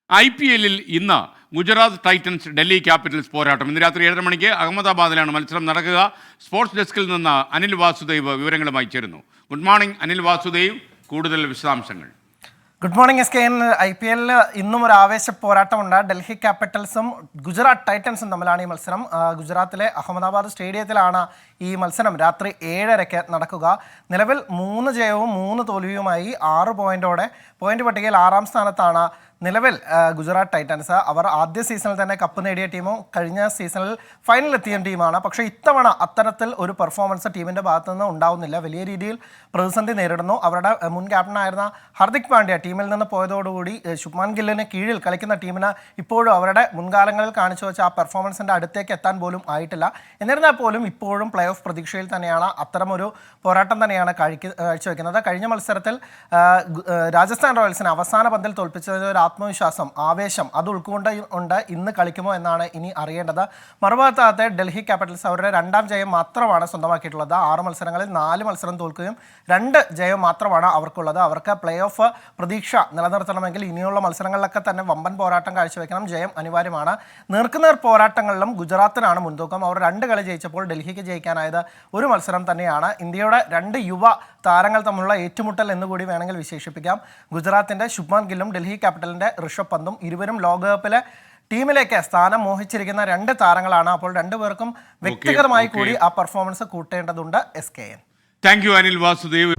IPL-ൽ ഇന്ന് Gujarat Titans Delhi Capitals പോരാട്ടം. ഇന്ന് രാത്രി 7:30 മണിക്ക് അഹമ്മദാബാദിലാണ് മത്സരം നടക്കുക. സ്പോർട്സ് ഡെസ്കിൽ നിന്ന് അനിൽ വാസുദേവ് വിവരങ്ങളുമായി ചേരുന്നു. ഗുഡ് മോർണിംഗ് അനിൽ വാസുദേവ്, കൂടുതൽ വിശദാംശങ്ങൾ. Good morning SKN. IPL-ൽ ഇന്നും ഒരു ആവേശ പോരാട്ടമുണ്ട്. ഡൽഹി ക്യാപിറ്റൽസും ഗുജറാത്ത് ടൈറ്റൻസും തമ്മിലാണ് ഈ മത്സരം. ഗുജറാത്തിലെ അഹമ്മദാബാദ് സ്റ്റേഡിയത്തിലാണ് ഈ മത്സരം രാത്രി 7:30 നടക്കുക. നിലവിൽ 3 ജയവും 3 തോൽവിയുമായി 6 പോയിന്റോടെ പോയിന്റ് പട്ടികയിൽ 6-ാം സ്ഥാനത്താണ് നിലവിൽ ഗുജറാത്ത് ടൈറ്റൻസ്. അവർ ആദ്യ സീസണിൽ തന്നെ കപ്പ് നേടിയ ടീമും കഴിഞ്ഞ സീസണിൽ ഫൈനലിലെത്തിയ ടീമാണ്. പക്ഷേ ഇത്തവണ അത്തരത്തിൽ ഒരു പെർഫോമൻസ് ടീമിൻ്റെ ഭാഗത്തു നിന്ന് ഉണ്ടാവുന്നില്ല. വലിയ രീതിയിൽ പ്രതിസന്ധി നേരിടുന്നു. അവരുടെ മുൻ ക്യാപ്റ്റനായിരുന്ന ഹർദിക് പാണ്ഡ്യ ടീമിൽ നിന്ന് പോയതോടുകൂടി ശുഭ്മാൻ ഗില്ലിന് കീഴിൽ കളിക്കുന്ന ടീമിന് ഇപ്പോഴും അവരുടെ മുൻകാലങ്ങളിൽ കാണിച്ചു വെച്ച ആ പെർഫോമൻസിൻ്റെ അടുത്തേക്ക് എത്താൻ പോലും ആയിട്ടില്ല. എന്നിരുന്നാൽ പോലും ഇപ്പോഴും പ്ലേ ഓഫ് പ്രതീക്ഷയിൽ തന്നെയാണ്. അത്തരമൊരു പോരാട്ടം തന്നെയാണ് കാഴ്ചവെക്കുന്നത്. കഴിഞ്ഞ മത്സരത്തിൽ രാജസ്ഥാൻ റോയൽസിനെ അവസാന പന്തിൽ തോൽപ്പിച്ചതിന് ഒരു ആത്മവിശ്വാസം, ആവേശം അത് ഉൾക്കൊണ്ട് ഇന്ന് കളിക്കുമോ എന്നാണ് ഇനി അറിയേണ്ടത്. മറുഭാഗത്തെ ഡൽഹി ക്യാപിറ്റൽസ് അവരുടെ 2ാം ജയം മാത്രമാണ് സ്വന്തമാക്കിയിട്ടുള്ളത്. 6 മത്സരങ്ങളിൽ 4 മത്സരം തോൽക്കുകയും 2 ജയം മാത്രമാണ് അവർക്കുള്ളത്. അവർക്ക് പ്ലേ ഓഫ് പ്രതീക്ഷ നിലനിർത്തണമെങ്കിൽ ഇനിയുള്ള മത്സരങ്ങളിലൊക്കെ തന്നെ വമ്പൻ പോരാട്ടം കാഴ്ചവെക്കണം. ജയം അനിവാര്യമാണ്. നേർക്കുനേർ പോരാട്ടങ്ങളിലും ഗുജറാത്തിനാണ് മുൻതൂക്കം. അവർ 2 കളി ജയിച്ചപ്പോൾ ഡൽഹിക്ക് ജയിക്കാനായത് 1 മത്സരം തന്നെയാണ്. ഇന്ത്യയുടെ 2 യുവ താരങ്ങൾ തമ്മിലുള്ള ഏറ്റുമുട്ടൽ എന്നുകൂടി വേണമെങ്കിൽ വിശേഷിപ്പിക്കാം. ഗുജറാത്തിൻ്റെ ശുഭ്മാൻ ഗില്ലും ഡൽഹി ക്യാപിറ്റലിൻ്റെ ഋഷഭ് പന്തും ഇരുവരും ലോകകപ്പിലെ ടീമിലേക്ക് സ്ഥാനം മോഹിച്ചിരിക്കുന്ന 2 താരങ്ങളാണ്. അപ്പോൾ 2 പേർക്കും വ്യക്തിഗതമായി കൂടി ആ പെർഫോമൻസ് കൂട്ടേണ്ടതുണ്ട്. SKN. Thank you Anil Vasudev.